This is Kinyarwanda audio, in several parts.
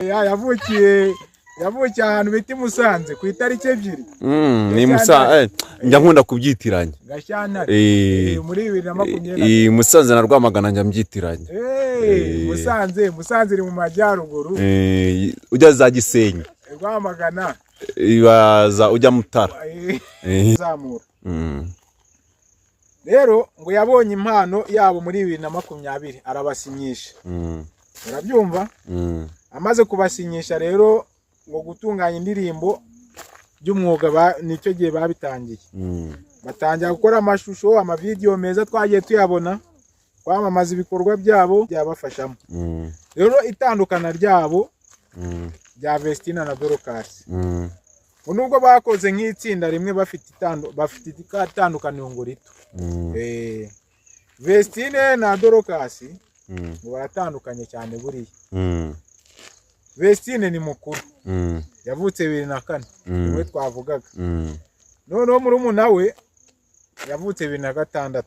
yavukiye ahantu bita Musanze ku itariki 2. Ni Musanze njya nkunda kubyitiranya. Gashyantare muri 2020. Musanze na Rwamagana njya mbyitiranya. Musanze iri mu majyaruguru. Ujya za Gisenyi. Rwamagana ibaza ujya Mutara. Zamura. Rero ngo yabonye impano yabo muri 2020 arabasinyisha. Urabyumva? Amaze kubasinyisha rero ngo gutunganya indirimbo by'umwuga nicyo gihe babitangiye. Batangira gukora amashusho, amavideo meza twagiye tuyabona, kwamamaza ibikorwa byabo byabafashamo. Rero itandukana ryabo bya Vestina na Dorcas. Nubwo bakoze nk'itsinda rimwe bafite itandukaniro ngo rito. Vestine na Dorcas ngo baratandukanye cyane buriya. Vestine ni mukuru. Yavutse 2004 niwe twavugaga. Noneho murumuna we yavutse 2006.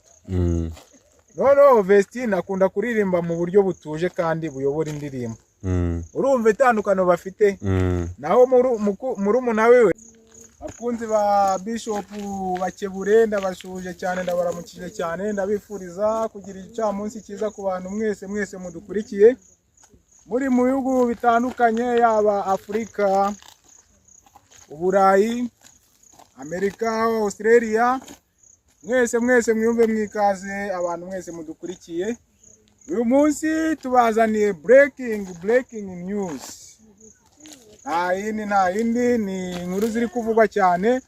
Noneho Vestine akunda kuririmba mu buryo butuje kandi buyobora indirimbo. Urumva itandukano bafite. Naho murumuna we akunzi ba Bishop Bakebure ndabashuje cyane ndabaramukije cyane ndabifuriza kugira icamunsi cyiza ku bantu mwese mudukurikiye muri mu bihugu bitandukanye yaba Afrika, Uburayi, Amerika, Australia, mwese mwumve mwikaze abantu mwese mudukurikiye. Uyu munsi tubazaniye breaking news. Nta yindi ni inkuru ziri kuvugwa cyane,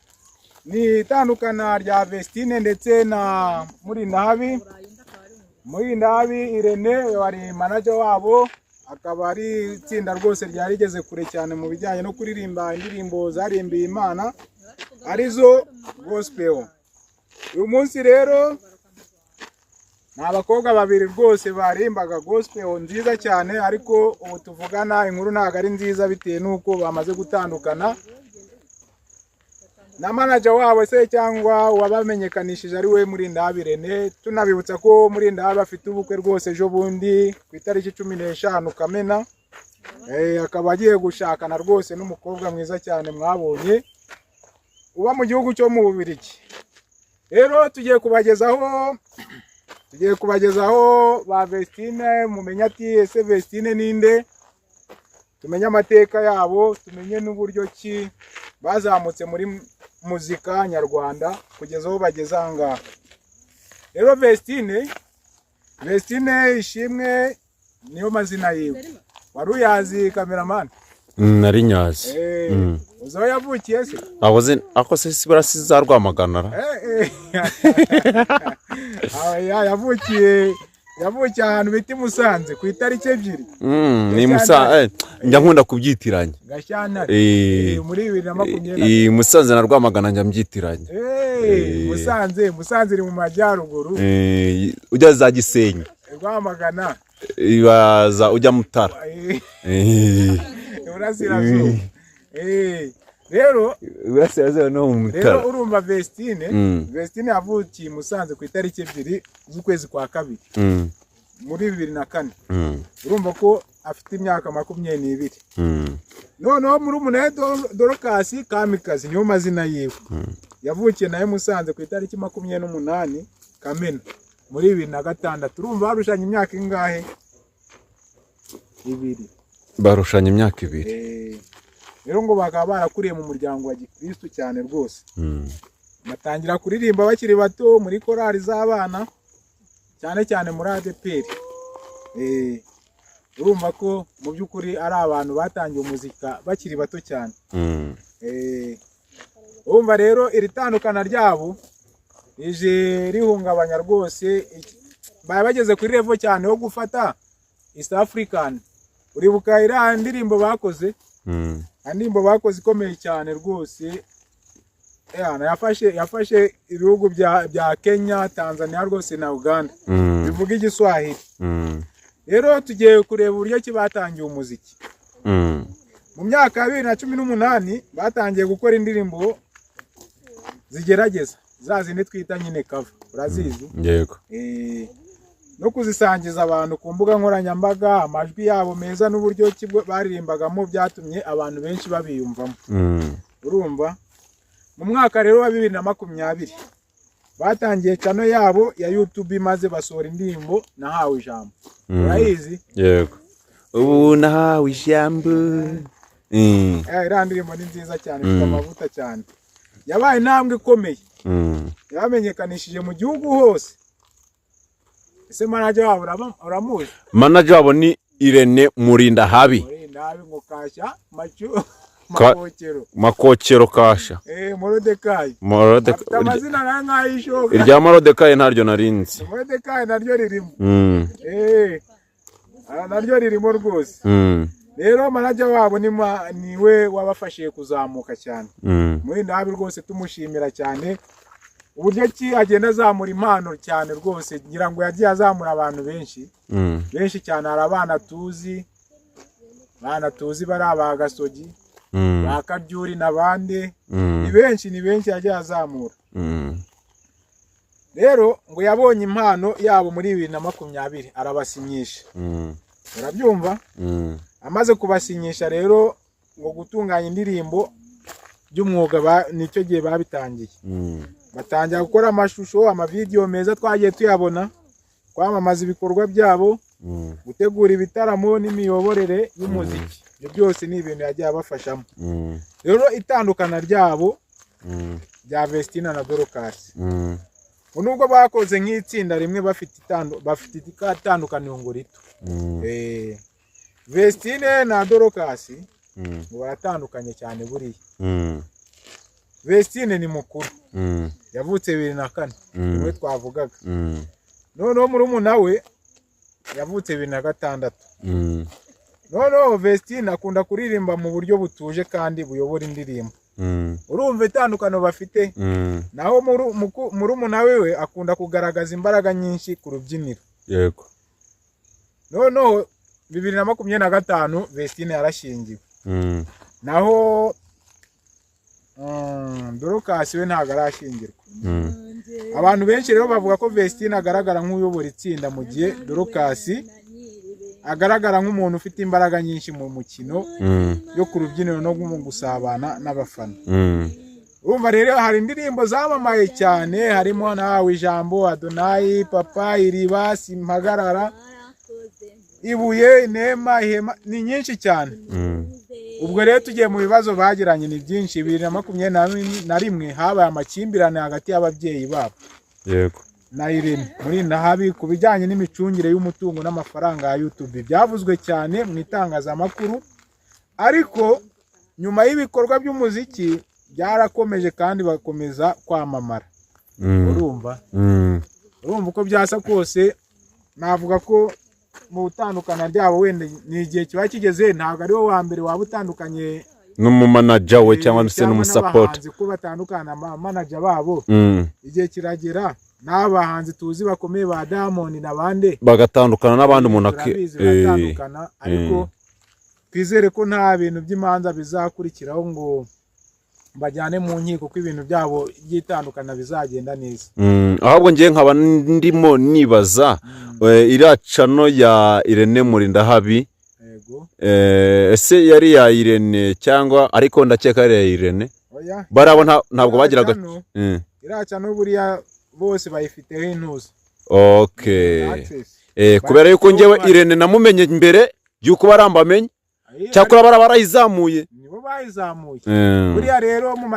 ni itandukana rya Vestine ndetse na Murindahabi Irene wari manager wabo, akaba ari itsinda rwose ryarigeze kure cyane mu bijyanye no kuririmba indirimbo zarimbiye Imana arizo gospel. Uyu munsi rero n'abakobwa babiri rwose barimbaga gospel nziza cyane, ariko ubu tuvugana inkuru ntago ari nziza bitewe nuko bamaze gutandukana na manager wabo se cyangwa wabamenyekanishije ari we Murindahabi Irene. Tunabibutsa ko Murindahabi afite ubukwe rwose ejo bundi ku itariki 15 Kamena. Akaba agiye gushakana rwose n'umukobwa mwiza cyane mwabonye uba mu gihugu cyo mu Bubiligi. Rero tugiye kubagezaho ba Vestine, mumenya ati ese Vestine ninde, tumenye amateka yabo, tumenye n'uburyo ki bazamutse muri muzika nyarwanda kugeza aho bageze ahangaha. Rero Vestine Ishimwe niyo mazina yiwe. Wari uyazi cameraman? Nari nyazi. Uzo yavukiye se? Ako se barasiza Rwamagana. Yavukiye ahantu bita Musanze ku itariki 2. Ni Musanze njya nkunda kubyitiranya. Gashyantare muri 2020. Musanze na Rwamagana njya mbyitiranya. Musanze iri mu majyaruguru. Ujya za Gisenyi. Rwamagana ibaza ujya Mutara. Urasirazuba. Rero urasirazuba no mu Mutara. Rero urumva Vestine yavukiye Musanze ku itariki 2 z'ukwezi kwa kabiri muri 2004. Urumva ko afite imyaka 22. Noneho murumuna Dorcas Kamikazi niyo mazina yiwe. Yavukiye naye Musanze ku itariki 28 Kamena muri 2006. Urumva barushanye imyaka ingahe? 2. Barushanye imyaka 2. Rero ngo bakaba barakuriye mu muryango wa Gikristo cyane rwose. Batangira kuririmba bakiri bato muri korali z'abana cyane muri ADPR. Urumva ko mu by'ukuri ari abantu batangiye umuzika bakiri bato cyane. Urumva rero iri tandukana ryabo ije rihungabanya rwose, bageze kuri level cyane ho gufata East African. Uribuka iriya ndirimbo bakoze? Indirimbo bakoze ikomeye cyane rwose. Yafashe ibihugu bya Kenya, Tanzania rwose na Uganda. Bivuga igiswahili. Rero tugiye kureba uburyo ki batangiye umuziki. Mu myaka ya 2018 batangiye gukora indirimbo zigerageza. Zazindi twita nyine cover. Urazizi? Yego. no kuzisangiza abantu ku mbuga nkoranyambaga. Amajwi yabo meza n'uburyo baririmbagamo byatumye abantu benshi babiyumvamo. Urumva mu mwaka rero wa 2020 batangiye channel yabo ya YouTube maze basohora indirimbo Nahawe Ijambo. Urayizi? Yego. Ubu nahawe ijambo. Iriya ndirimbo ni nziza cyane, ifite amavuta cyane, yabaye intambwe ikomeye. Yamenyekanishije mu gihugu hose. Ese manager wabo uramuzi? Manager wabo ni Irene Murindahabi. Murindahabi ngo Kasha Makokero Kasha. Morodekayi. Amazina nk'ayishoka. Irya Morodekayi ntaryo narinzi. Morodekayi naryo ririmo. Naryo ririmo rwose. Rero manager wabo niwe wabafashije kuzamuka cyane. Murindahabi rwose tumushimira cyane. Uburyo ki agenda azamura impano cyane rwose, ngira ngo yagiye azamura abantu benshi. Benshi cyane, hari abana tuzi bari aba Gasogi, ba Karyuri n'abandi. Ni benshi yagiye azamura. Rero ngo yabonye impano yabo muri 2020 arabasinyisha. Urabyumva? Amaze kubasinyisha rero ngo gutunganya indirimbo by'umwuga nicyo gihe babitangiye. Batangira gukora amashusho, amavideo meza twagiye tuyabona, kwamamaza ibikorwa byabo, gutegura ibitaramo n'imiyoborere y'umuziki. Ibyo byose ni ibintu yagiye abafashamo. Rero itandukana ryabo bya Vestina na Dorcas. Nubwo bakoze nk'itsinda rimwe bafite itandukaniro ngo rito. Vestina na Dorcas baratandukanye cyane buriya. Vestina ni mukuru. Yavutse 2004. Niwe twavugaga. Noneho murumuna we yavutse 2006. Noneho Vestina akunda kuririmba mu buryo butuje kandi buyobora indirimbo. Urumva itandukano bafite. Naho murumuna we akunda kugaragaza imbaraga nyinshi ku rubyiniro. Yego. Noneho 2025 Vestina yarashingiwe. Naho Dorcas we ntago arashingirwa. Abantu benshi rero bavuga ko Vestina agaragara nk'uyobora itsinda, mu gihe Dorcas agaragara nk'umuntu ufite imbaraga nyinshi mu mukino yo ku rubyiniro no gusabana n'abafana. Urumva rero hari indirimbo zamamaye cyane, harimo Nahawe Ijambo, Adonai, Papa, Iriba, Simpagarara, Ibuye, Inema, Ihema, ni nyinshi cyane. Ubwo rero tugiye mu bibazo bagiranye ni byinshi. 2021 habaye amakimbirane hagati y'ababyeyi babo. Yego. Na Irene Murindahabi ku bijyanye n'imicungire y'umutungo n'amafaranga ya YouTube. Byavuzwe cyane mu itangazamakuru, ariko nyuma y'ibikorwa by'umuziki byarakomeje kandi bakomeza kwamamara. Urumva uko byasa kose, navuga ko mu utandukana ryabo wenda ni igihe kiba kigeze, ntabwo ari wo wa mbere waba utandukanye n'umumanager we cyangwa se n'umusupport. Ko batandukana manager babo, igihe kiragera n'abahanzi tuzi bakomeye ba Diamond n'abandi bagatandukana n'abandi umuntu batandukana. Ariko twizere ko nta bintu by'imanza bizakurikiraho ngo bajyane mu nkiko, ko ibintu byabo byitandukana bizagenda neza. Ahubwo ngiye nkaba ndimo nibaza iriya channel ya Irene Murindahabi. Yego. Ese yari ya Irene cyangwa ariko ndakeka ari ya Irene? Oya. Barabo ntabwo bagiraga. Iriya channel buriya bose bayifiteho intuza. Okay. Kubera yuko ngewe Irene namumenye mbere yuko barambamenye, cyakora barayizamuye. Nibo bayizamuye. Buriya rero mu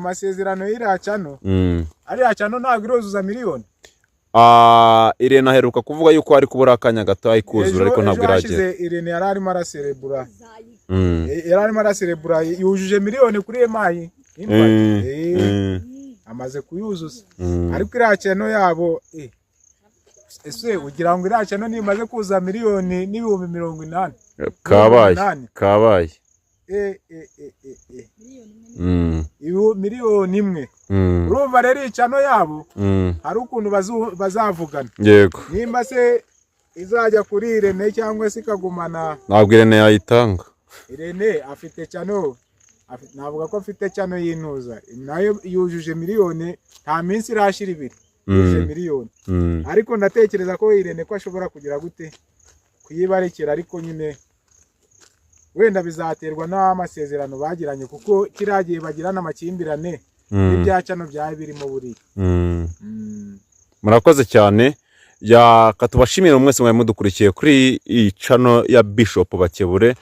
masezerano y'iriya channel, ariya channel ntabwo irozuza miliyoni. Irene aheruka kuvuga yuko ari kubura akanya gato ayikuzura, ariko ntabwo iragera. Irene yari arimo araserebura, yujuje miliyoni kuri EMI. Amaze kuyuzuza. Ariko iriya channel yabo ese ugira ngo iriya channel nimaze kuza miliyoni n'ibihumbi 80. Kabaye. Miliyoni imwe. Urumva rero channel yabo hari ukuntu bazavugana. Yego. Nimba se izajya kuri Irene cyangwa se ikagumana. Ntabwo Irene yayitanga. Irene afite channel, navuga ko afite channel y'intuza, nayo yujuje miliyoni nta minsi irashira 2. yuje miliyoni. Ariko ndatekereza ko Irene ko ashobora kugira gute kuyibarekera, ariko nyine wenda bizaterwa n'amasezerano bagiranye, kuko kiragiye bagirana amakimbirane n'ibyacano byaye birimo buri. Murakoze cyane. Katubashimira mwese mwari mudukurikiye kuri iyi channel ya Bishop Bakebure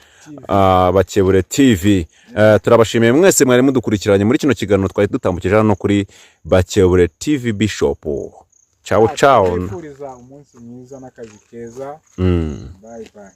Bakebure TV. Turabashimiye mwese mwari mudukurikiranye muri kino kiganiro twari dutambukije hano kuri Bakebure TV Bishop. Ciao ciao. Twifuriza umunsi mwiza n'akazi keza. Bye bye.